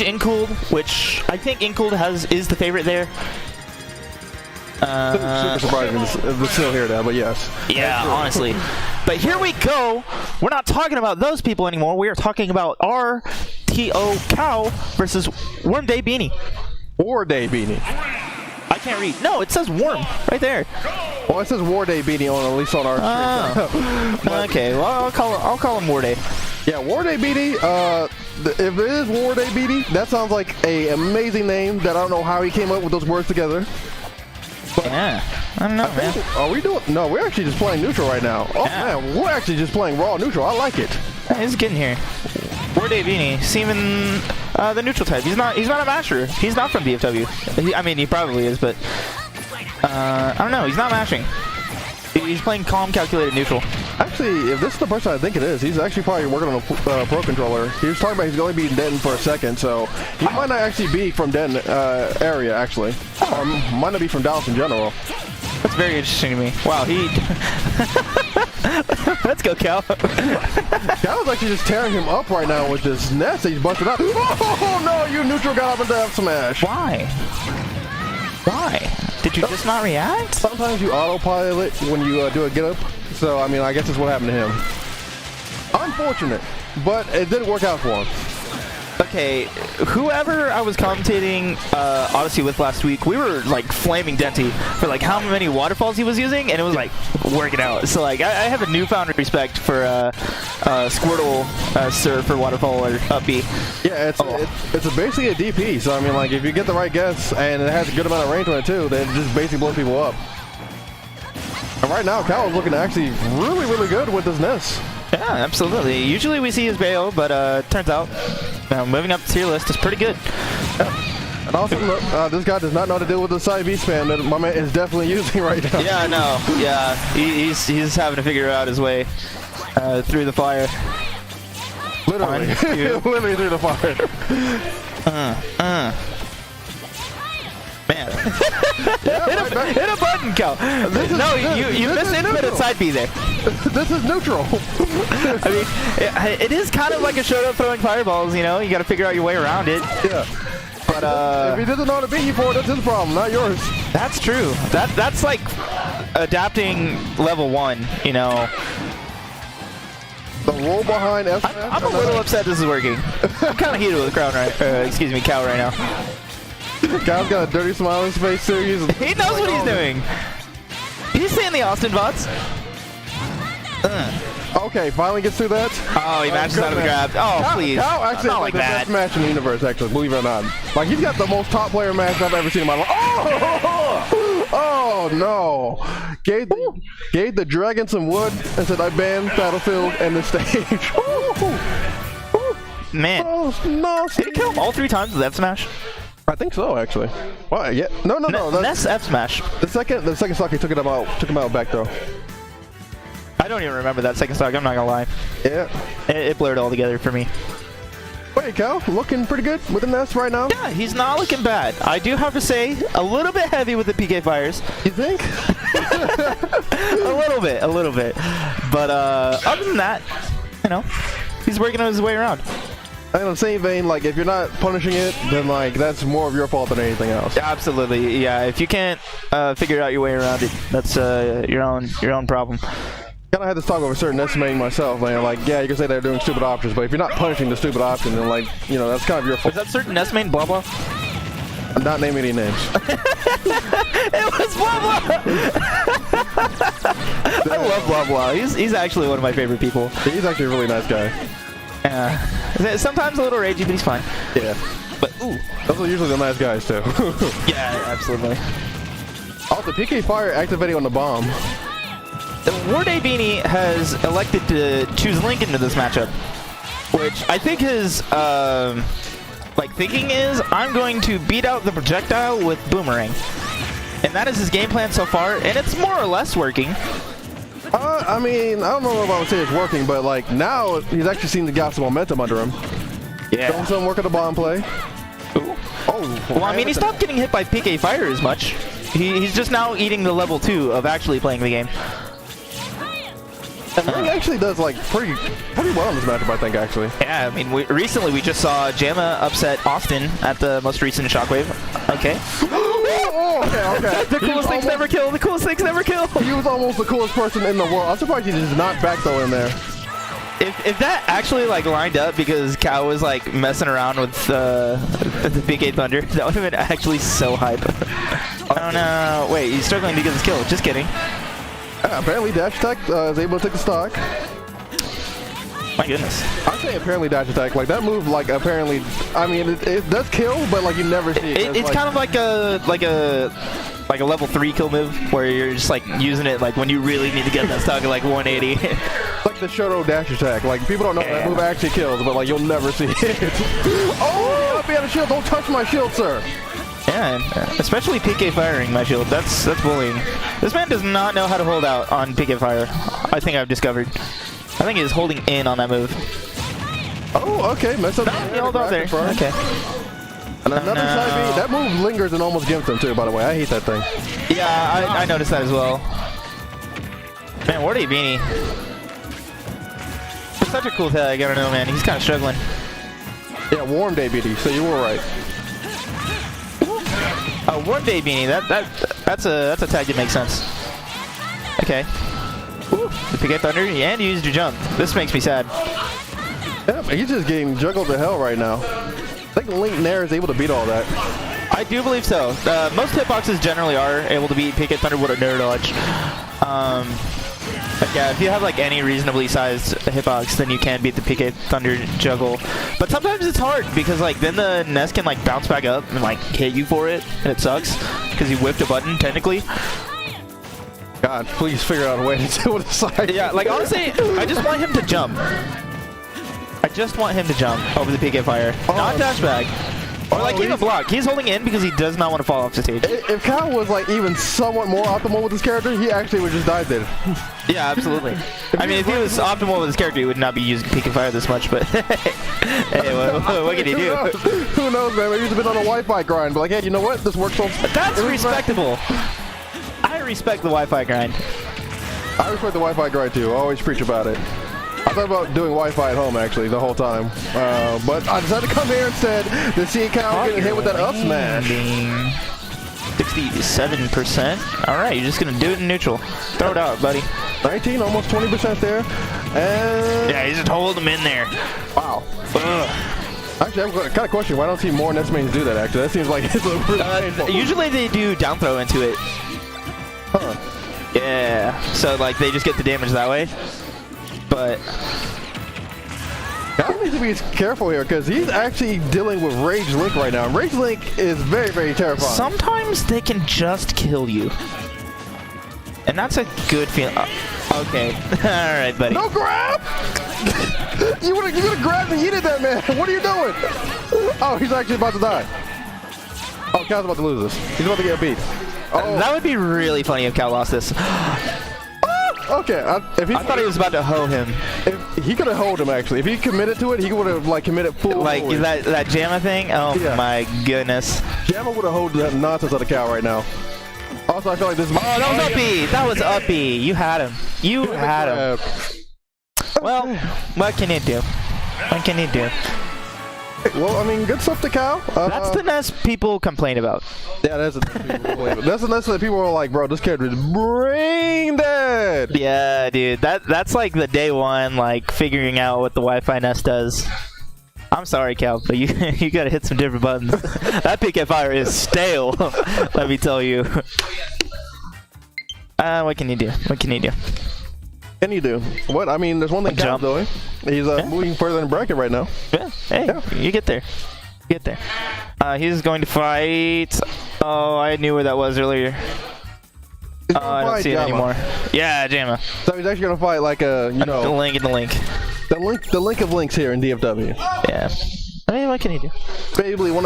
Incooled, which I think Incooled is the favorite there. Super surprising it's still here now, but yes. Yeah, honestly. But here we go. We're not talking about those people anymore. We are talking about RTO Cow versus WarmDayBeanie. WarmDayBeanie. I can't read. No, it says Warm right there. Well, it says WarmDayBeanie on, at least on our stream. Okay, well I'll call him Warday. Yeah, WarmDayBeanie. If it is WarmDayBeanie, that sounds like an amazing name that I don't know how he came up with those words together. But yeah, I don't know, man. Are we doing? No, we're actually just playing neutral right now. Oh man, we're actually just playing raw neutral. I like it. He's getting here. WarmDayBeanie, seeming the neutral type. He's not a masher. He's not from BFW. I mean, he probably is, but I don't know. He's not mashing. He's playing calm, calculated neutral. Actually, if this is the person I think it is, he's actually probably working on a pro controller. He was talking about he's going to be in Denton for a second, so he might not actually be from Denton area, actually. Or might not be from Dallas in general. That's very interesting to me. Wow, he... Let's go, Cal. Cal's actually just tearing him up right now with this Ness that he's busted out. Oh, no, you neutral got up into F smash. Why? Why? Did you just not react? Sometimes you autopilot when you do a get up. So, I mean, I guess that's what happened to him. Unfortunate, but it didn't work out for him. Okay, whoever I was commentating Odyssey with last week, we were like flaming Denty for like how many waterfalls he was using, and it was like working out. So like I have a newfound respect for Squirtle Sir for waterfall or up B. Yeah, it's basically a DP. So I mean, like if you get the right guess and it has a good amount of range on it too, then it just basically blows people up. And right now, Cal is looking actually really good with this Ness. Yeah, absolutely. Usually we see his bail, but turns out moving up the tier list is pretty good. Yeah. And also, this guy does not know how to deal with the side V spam that my man is definitely using right now. Yeah, I know. Yeah, he's having to figure out his way through the fire. Literally. Literally through the fire. Man. Hit a button, Cal. You missed infinite side B there. This is neutral. I mean, it is kind of like a showdown throwing fireballs, you know? You got to figure out your way around it. Yeah. But if he doesn't know how to beat you for it, that's his problem, not yours. That's true. That's like adapting level 1, you know? The roll behind F. I'm a little upset this is working. I'm kind of heated with the Cal right now. Cal's got a dirty smile on his face too. He knows what he's doing. He's seeing the Austin bots. Okay, finally gets through that. Oh, he matches out of the grab. Oh, please. Cal actually not like the best match in the universe, actually, believe it or not. Like, he's got the most top player match I've ever seen in my life. Oh no. Gave the dragon some wood and said, I banned Battlefield and the stage. Man. Oh, no. Did he kill him all 3 times with F smash? I think so, actually. Well, yeah. No. Ness F smash. The second stock, he took him out back throw. I don't even remember that second stock. I'm not gonna lie. Yeah. It blurred all together for me. Wait, Cal, looking pretty good with the Ness right now. Yeah, he's not looking bad. I do have to say, a little bit heavy with the PK fires. You think? a little bit. But other than that, you know, he's working his way around. And in the same vein, like, if you're not punishing it, then, like, that's more of your fault than anything else. Absolutely, yeah. If you can't figure out your way around it, that's your own problem. Kind of had this talk over certain estimating myself, man. Like, yeah, you can say they're doing stupid options, but if you're not punishing the stupid option, then, like, you know, that's kind of your fault. Was that certain estimating blah blah? I'm not naming any names. It was blah blah. I love blah blah. He's actually one of my favorite people. He's actually a really nice guy. Yeah. Sometimes a little ragey, but he's fine. Yeah. But ooh, those are usually the nice guys too. Yeah, absolutely. Also, PK Fire activating on the bomb. WarmDayBeanie has elected to choose Lincoln to this matchup, which I think his thinking is, I'm going to beat out the projectile with Boomerang, and that is his game plan so far, and it's more or less working. I mean, I don't know if I would say it's working, but like now he's actually seen the got some momentum under him. Yeah. Don't some work at the bomb play. Ooh. Oh. Well, I mean, he stopped getting hit by PK Fire as much. He's just now eating the level 2 of actually playing the game. And Link actually does like pretty well in this matchup, I think, actually. Yeah, I mean, recently we just saw Jamma upset Austin at the most recent Shockwave. Okay. Okay. The coolest things never kill. The coolest things never kill. He was almost the coolest person in the world. I'm surprised he did not back throw in there. If that actually like lined up because Cal was like messing around with the PK Thunder, that would have been actually so hype. Oh no! Wait, he's struggling to get his kill. Just kidding. Apparently, dash attack is able to take the stock. My goodness. I'm saying apparently dash attack. Like that move, like apparently, I mean, it does kill, but like you never see it. It's like, kind of like a level 3 kill move where you're just like using it like when you really need to get that stock at like 180. like the Shoto dash attack. Like people don't know that move actually kills, but like you'll never see it. Oh, up out of shield! Don't touch my shield, sir. Yeah, especially PK firing my shield. That's bullying. This man does not know how to hold out on PK fire. I think I've discovered. I think he's holding in on that move. Oh, okay. Mess up. No, he held out there. Okay. And another side B. That move lingers and almost gimps him too, by the way. I hate that thing. Yeah, I noticed that as well. Man, WarmDayBeanie. It's such a cool tag. I don't know, man. He's kind of struggling. Yeah, WarmDayBeanie. So you were right. Oh, WarmDayBeanie. That's a tag that makes sense. Okay. Ooh, the PK Thunder, and you used your jump. This makes me sad. Yeah, he's just getting juggled to hell right now. I think Link Nair is able to beat all that. I do believe so. Most hitboxes generally are able to beat PK Thunder with a Nair dodge. But yeah, if you have like any reasonably sized hitbox, then you can beat the PK Thunder juggle. But sometimes it's hard because like then the Ness can like bounce back up and like hit you for it, and it sucks because you whiffed a button technically. God, please figure out a way to deal with the side. Yeah, like honestly, I just want him to jump. I just want him to jump over the PK fire, not dash back. Or like even block. He's holding in because he does not want to fall off the stage. If Kyle was like even somewhat more optimal with his character, he actually would just dive there. Yeah, absolutely. I mean, if he was optimal with his character, he would not be using PK fire this much, but hey, what can he do? Who knows, man? Maybe he's been on a Wi-Fi grind, but like, hey, you know what? This works on... That's respectable. I respect the Wi-Fi grind. I respect the Wi-Fi grind too. I always preach about it. I thought about doing Wi-Fi at home actually the whole time, but I decided to come here instead to see Cal getting hit with that up smash. 67%. All right, you're just gonna do it in neutral. Throw it out, buddy. 19, almost 20% there, and yeah, he's just holding him in there. Wow. Actually, I'm kind of questioning why I don't see more Ness mains do that. Actually, that seems like it's a really painful. Usually they do down throw into it. Huh. Yeah, so like they just get the damage that way. But Cal needs to be careful here because he's actually dealing with Rage Link right now. Rage Link is very, very terrifying. Sometimes they can just kill you. And that's a good feeling. Okay. Alright, buddy. No grab! you would have grabbed and yeeted that man. What are you doing? Oh, he's actually about to die. Oh, Cal's about to lose this. He's about to get beat. Oh. That would be really funny if Cal lost this. Okay, I thought he was about to hoe him. If he could have hold him actually. If he committed to it, he would have like committed full. Like forward. that Jamma thing. Oh yeah. My goodness. Jamma would have hold that nonsense out of Cal right now. Also, I feel like this. Oh, that was uppy. That was uppy. You had him. You had him. Well, what can you do? What can you do? Well, I mean, good stuff to Cal. That's the Ness people complain about. Yeah, that's the Ness that people are like, bro, this character is brain dead. Yeah, dude, that's like the day one, like figuring out what the Wi-Fi Ness does. I'm sorry, Cal, but you you gotta hit some different buttons. That PK fire is stale. Let me tell you. What can you do? What can you do? Can you do? What? I mean, there's one thing Cal's doing. He's moving further in the bracket right now. Yeah. Hey, you get there. Get there. He's going to fight. Oh, I knew where that was earlier. I don't see it anymore. Yeah, Jamma. So he's actually gonna fight like a, you know, the link in the link. The link of links here in DFW. Yeah. I mean, what can he do? Basically, one of the